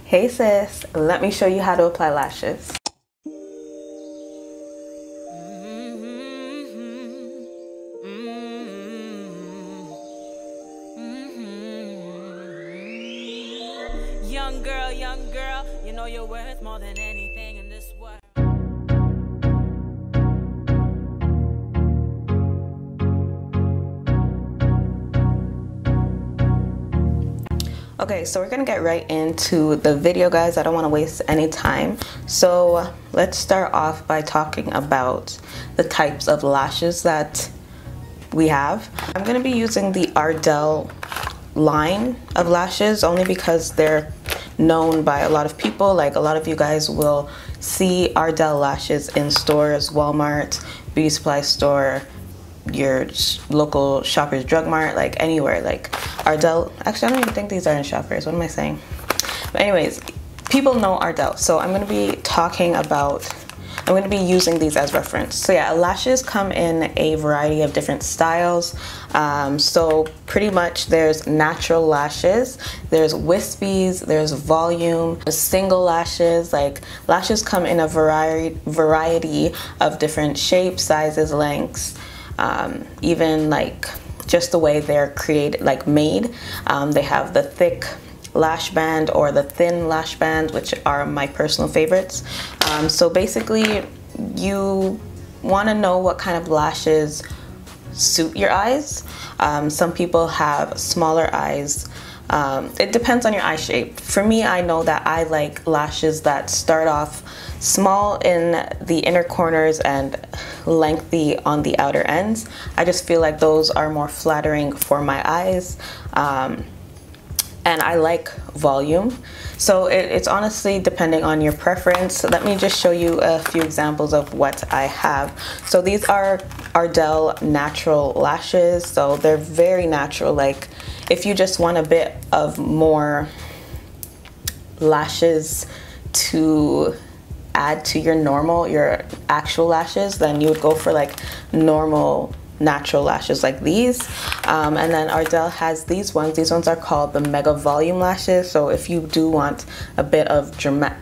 Hey sis, let me show you how to apply lashes. Young girl, you know you're worth more than anything in this world. Okay, so we're gonna get right into the video, guys. I don't want to waste any time. So let's start off by talking about the types of lashes that we have. I'm gonna be using the Ardell line of lashes only because they're known by a lot of people. Like, a lot of you guys will see Ardell lashes in stores, Walmart, beauty supply store, your local Shoppers Drug Mart, like anywhere. Like Ardell, actually I don't even think these are in Shoppers, what am I saying? But anyways, people know Ardell, so I'm going to be using these as reference. So yeah, lashes come in a variety of different styles. So pretty much there's natural lashes, there's wispies, there's volume, single lashes. Like, lashes come in a variety of different shapes, sizes, lengths, even like just the way they're created, like made. They have the thick lash band or the thin lash band, which are my personal favorites. So basically, you want to know what kind of lashes suit your eyes. Some people have smaller eyes. It depends on your eye shape. For me, I know that I like lashes that start off small in the inner corners and lengthy on the outer ends. I just feel like those are more flattering for my eyes. And I like volume. So it's honestly depending on your preference. Let me just show you a few examples of what I have. So these are Ardell natural lashes. So they're very natural. Like, if you just want a bit of more lashes to add to your actual lashes, then you would go for like normal natural lashes like these. And then Ardell has these ones. These ones are called the mega volume lashes. So if you do want a bit of dramatic,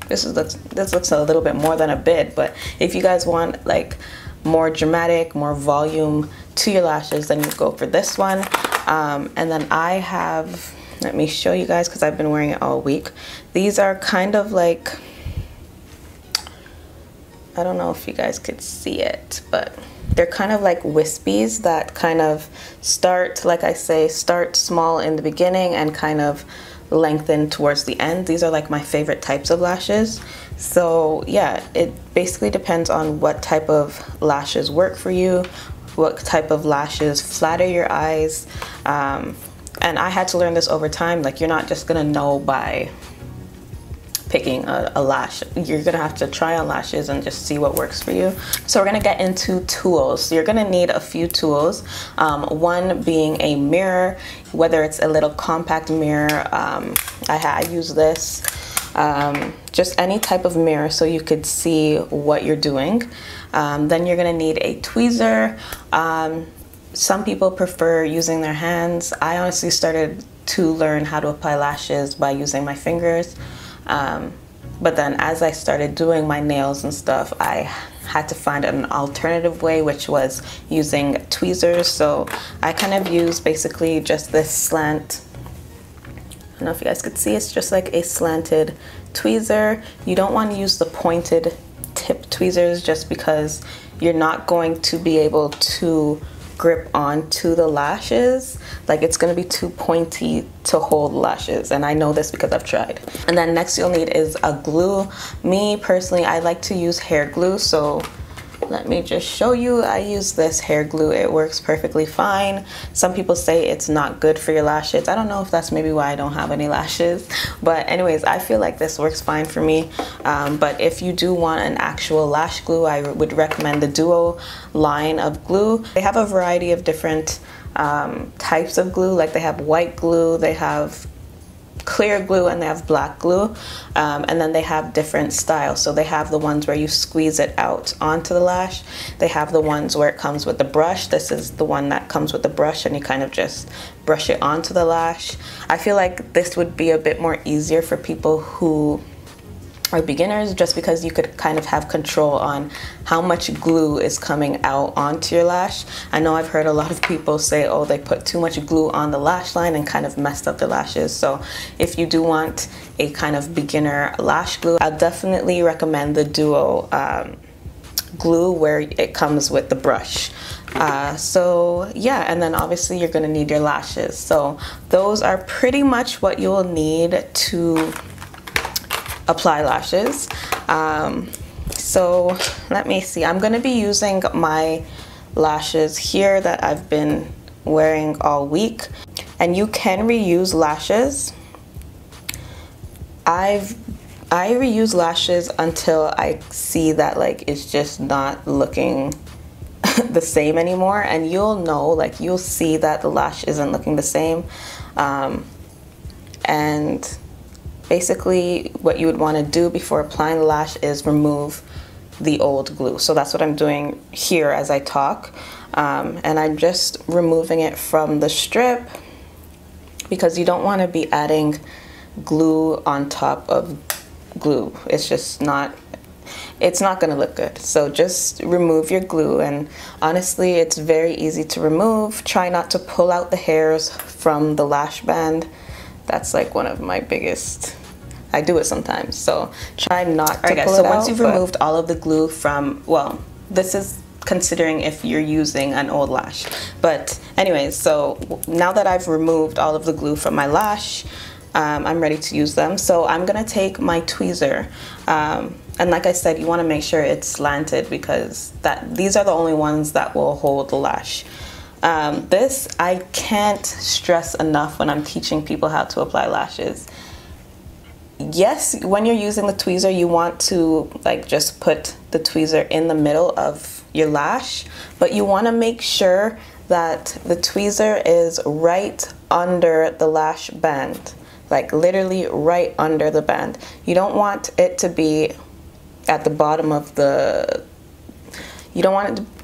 this looks a little bit more than a bit, but if you guys want like more dramatic, more volume to your lashes, then you go for this one. And then I have, let me show you guys because I've been wearing it all week. These are kind of like, I don't know if you guys could see it, but they're kind of like wispies that kind of start, like I say, start small in the beginning and kind of lengthen towards the end. These are like my favorite types of lashes. So yeah, it basically depends on what type of lashes work for you, what type of lashes flatter your eyes. And I had to learn this over time. Like, you're not just gonna know by picking a lash. You're gonna have to try on lashes and just see what works for you. So we're gonna get into tools. So you're gonna need a few tools. One being a mirror, whether it's a little compact mirror. I use this. Just any type of mirror so you could see what you're doing. Then you're gonna need a tweezer. Some people prefer using their hands. I honestly started to learn how to apply lashes by using my fingers. But then as I started doing my nails and stuff, I had to find an alternative way, which was using tweezers. So I kind of use basically just this slant. I don't know if you guys could see, it's just like a slanted tweezer. You don't want to use the pointed tip tweezers just because you're not going to be able to grip onto the lashes. Like, it's gonna be too pointy to hold lashes, and I know this because I've tried. And then next you'll need is a glue. Me personally, I like to use hair glue, so let me just show you. I use this hair glue. It works perfectly fine. Some people say it's not good for your lashes. I don't know if that's maybe why I don't have any lashes, but anyways, I feel like this works fine for me. But if you do want an actual lash glue, I would recommend the Duo line of glue. They have a variety of different types of glue. Like, they have white glue, they have clear glue and they have black glue, and then they have different styles. So they have the ones where you squeeze it out onto the lash. They have the ones where it comes with the brush. This is the one that comes with the brush and you kind of just brush it onto the lash. I feel like this would be a bit more easier for people who are beginners, just because you could kind of have control on how much glue is coming out onto your lash. I know I've heard a lot of people say, oh, they put too much glue on the lash line and kind of messed up the lashes. So if you do want a kind of beginner lash glue, I'll definitely recommend the Duo glue where it comes with the brush. So yeah, and then obviously you're gonna need your lashes. So those are pretty much what you'll need to apply lashes. So let me see, I'm gonna be using my lashes here that I've been wearing all week, and you can reuse lashes. I reuse lashes until I see that like it's just not looking the same anymore, and you'll know, like you'll see that the lash isn't looking the same. And basically what you would want to do before applying the lash is remove the old glue. So that's what I'm doing here as I talk, and I'm just removing it from the strip, because you don't want to be adding glue on top of glue. It's just not, it's not going to look good. So just remove your glue, and honestly it's very easy to remove. Try not to pull out the hairs from the lash band. That's like one of my biggest, I do it sometimes, so try not to pull it out. So once you've removed all of the glue from, well, this is considering if you're using an old lash. But anyways, so now that I've removed all of the glue from my lash, I'm ready to use them. So I'm gonna take my tweezer, and like I said, you wanna make sure it's slanted, because these are the only ones that will hold the lash. This, I can't stress enough when I'm teaching people how to apply lashes. Yes, when you're using the tweezer, you want to like just put the tweezer in the middle of your lash, but you want to make sure that the tweezer is right under the lash band, like literally right under the band. You don't want it to be at the bottom of the, you don't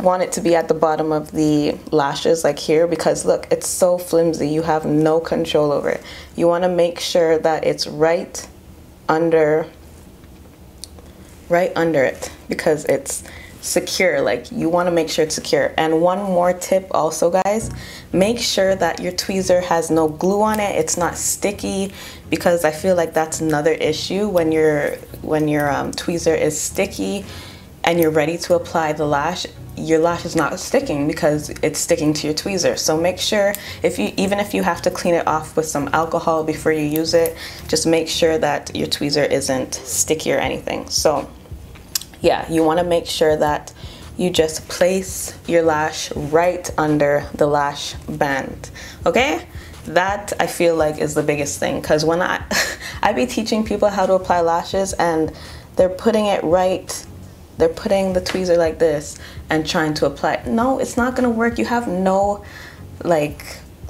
want it to be at the bottom of the lashes like here, because look, it's so flimsy, you have no control over it. You want to make sure that it's right under it, because it's secure. Like you want to make sure it's secure. And one more tip also, guys, make sure that your tweezer has no glue on it, it's not sticky, because I feel like that's another issue when your tweezer is sticky and you're ready to apply the lash, your lash is not sticking because it's sticking to your tweezer. So make sure, even if you have to clean it off with some alcohol before you use it, just make sure that your tweezer isn't sticky or anything. So yeah, you want to make sure that you just place your lash right under the lash band, okay? That I feel like is the biggest thing, because when I be teaching people how to apply lashes and they're putting it right, they're putting the tweezer like this and trying to apply it. No, it's not gonna work. You have no like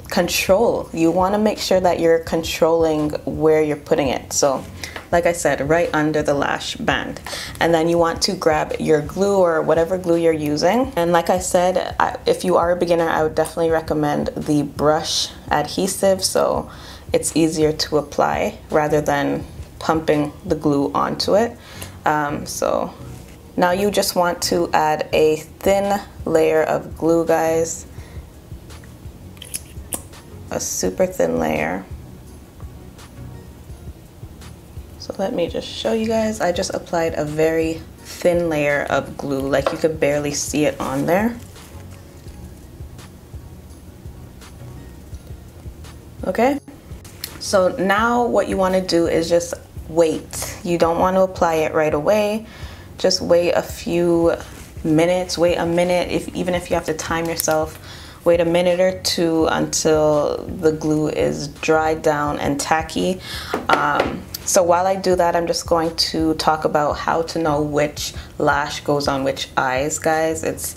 control. You want to make sure that you're controlling where you're putting it. So like I said, right under the lash band. And then you want to grab your glue or whatever glue you're using. And like I said, if you are a beginner, I would definitely recommend the brush adhesive, so it's easier to apply rather than pumping the glue onto it. So now you just want to add a thin layer of glue, guys. A super thin layer. So let me just show you guys. I just applied a very thin layer of glue, like you could barely see it on there. Okay, so now what you want to do is just wait. You don't want to apply it right away. Just wait a few minutes, wait a minute, even if you have to time yourself. Wait a minute or two until the glue is dried down and tacky. So while I do that, I'm just going to talk about how to know which lash goes on which eyes, guys.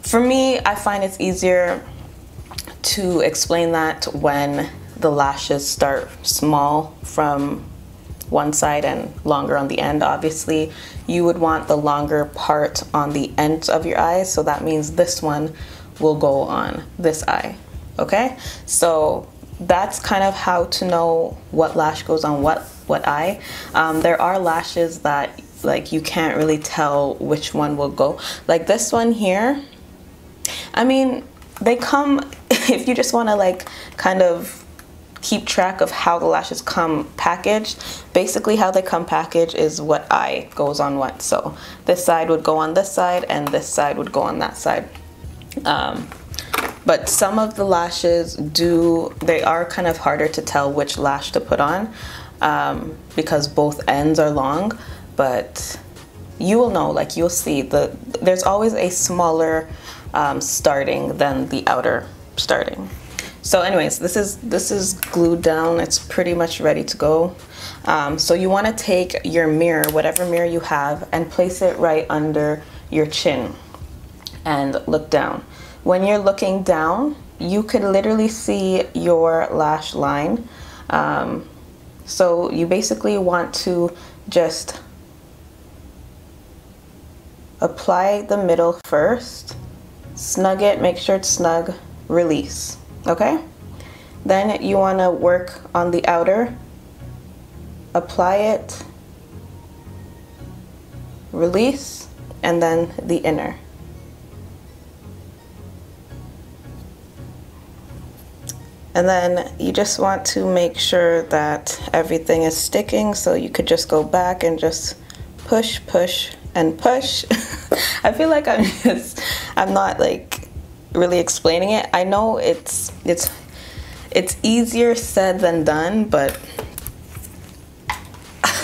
For me, I find it's easier to explain that when the lashes start small from one side and longer on the end. Obviously, you would want the longer part on the ends of your eyes, so that means this one will go on this eye. Okay, so that's kind of how to know what lash goes on what eye. There are lashes that like you can't really tell which one will go. Like this one here, I mean, they come if you just want to like kind of keep track of how the lashes come packaged. Basically how they come packaged is what eye goes on what. So this side would go on this side and this side would go on that side. But some of the lashes they are kind of harder to tell which lash to put on because both ends are long, but you will know, like you'll see there's always a smaller starting than the outer starting. So anyways, this is glued down. It's pretty much ready to go. So you want to take your mirror, whatever mirror you have, and place it right under your chin and look down. When you're looking down, you could literally see your lash line. So you basically want to just apply the middle first, snug it, make sure it's snug, release. Okay, then you want to work on the outer, apply it, release, and then the inner. And then you just want to make sure that everything is sticking, so you could just go back and just push, push, and push. I feel like I'm not like really explaining it. I know it's easier said than done, but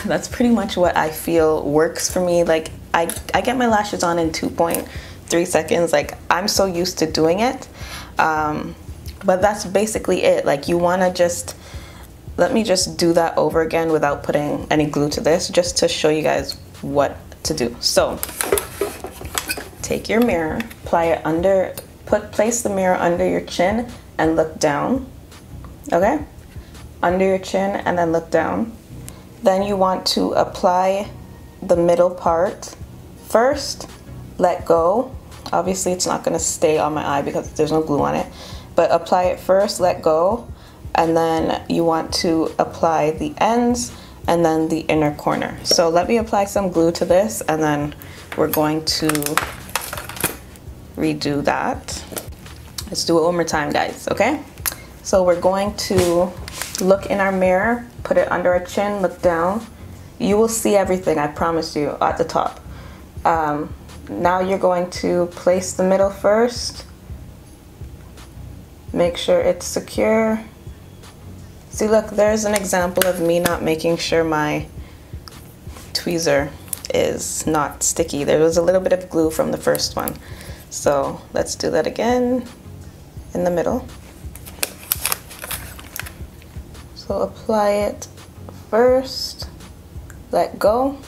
that's pretty much what I feel works for me. Like I get my lashes on in 2.3 seconds. Like I'm so used to doing it, but that's basically it. Like you want to just let me just do that over again without putting any glue to this, just to show you guys what to do. So take your mirror, apply it under, place the mirror under your chin and look down. Okay, under your chin and then look down. Then you want to apply the middle part first, let go. Obviously it's not going to stay on my eye because there's no glue on it, but apply it first, let go, and then you want to apply the ends and then the inner corner. So let me apply some glue to this and then we're going to redo that. Let's do it one more time, guys, okay? So we're going to look in our mirror, put it under our chin, look down. You will see everything, I promise you, at the top. Now you're going to place the middle first. Make sure it's secure. See, look, there's an example of me not making sure my tweezer is not sticky. There was a little bit of glue from the first one. So let's do that again in the middle. So apply it first, let go.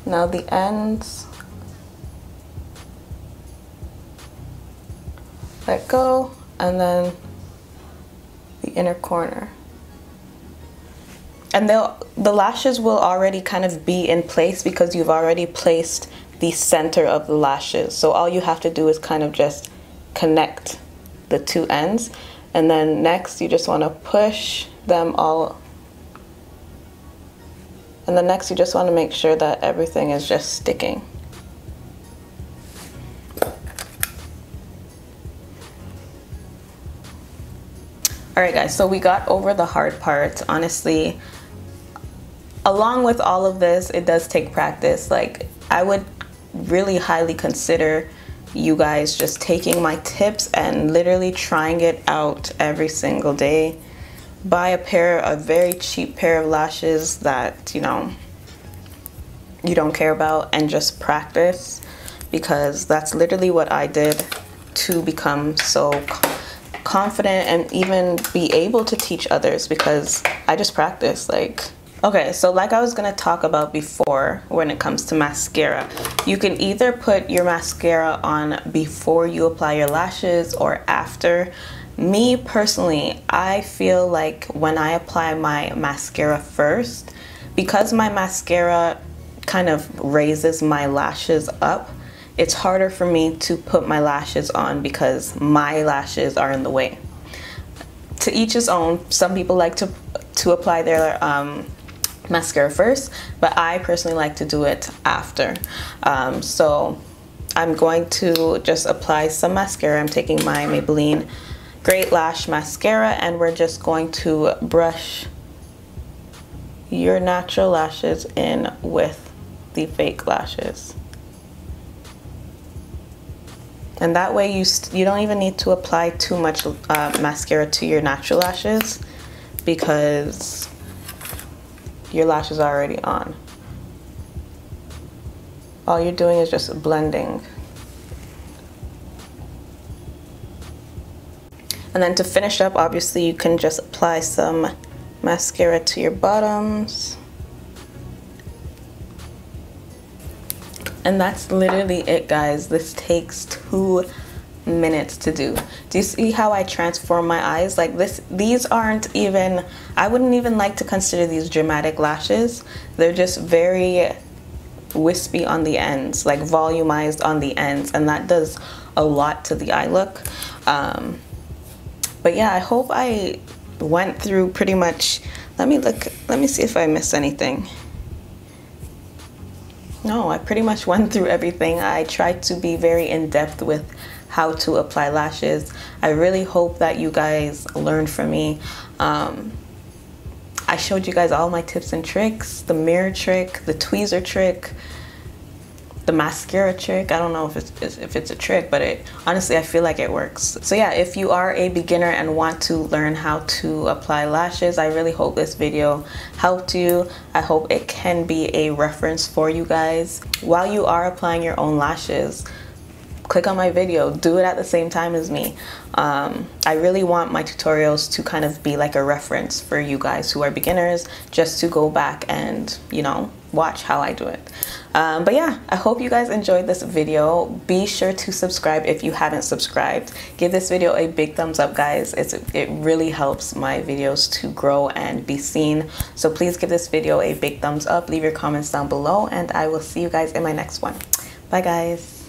Now the ends, let go, and then the inner corner. And the lashes will already kind of be in place because you've already placed the center of the lashes. So all you have to do is kind of just connect the two ends. And then next you just want to push them all. And then next you just want to make sure that everything is just sticking. Alright guys, so we got over the hard part. Honestly, along with all of this, it does take practice. Like, I would really highly consider you guys just taking my tips and literally trying it out every single day. Buy a very cheap pair of lashes that, you know, you don't care about, and just practice, because that's literally what I did to become so confident and even be able to teach others, because I just practice. Like, okay, so like I was gonna talk about before, when it comes to mascara, you can either put your mascara on before you apply your lashes or after. Me personally, I feel like when I apply my mascara first, because my mascara kind of raises my lashes up, it's harder for me to put my lashes on because my lashes are in the way. To each his own. Some people like to apply their mascara first, but I personally like to do it after. So I'm going to just apply some mascara. I'm taking my Maybelline Great Lash Mascara, and we're just going to brush your natural lashes in with the fake lashes. And that way you don't even need to apply too much mascara to your natural lashes because your lashes are already on. All you're doing is just blending. And then to finish up, obviously you can just apply some mascara to your bottoms. And that's literally it, guys. This takes 2 minutes to do. Do you see how I transform my eyes? Like these aren't even, I wouldn't even like to consider these dramatic lashes. They're just very wispy on the ends, like volumized on the ends, and that does a lot to the eye look. But yeah, I hope I went through pretty much, let me see if I missed anything. No, I pretty much went through everything. I tried to be very in-depth with how to apply lashes. I really hope that you guys learned from me. I showed you guys all my tips and tricks, the mirror trick, the tweezer trick, the mascara trick. I don't know if it's a trick, but honestly, I feel like it works. So yeah, if you are a beginner and want to learn how to apply lashes, I really hope this video helped you. I hope it can be a reference for you guys. While you are applying your own lashes, click on my video, do it at the same time as me. I really want my tutorials to kind of be like a reference for you guys who are beginners, just to go back and, you know, watch how I do it. But yeah, I hope you guys enjoyed this video. Be sure to subscribe if you haven't subscribed. Give this video a big thumbs up, guys. It really helps my videos to grow and be seen. So please give this video a big thumbs up, leave your comments down below, and I will see you guys in my next one. Bye, guys.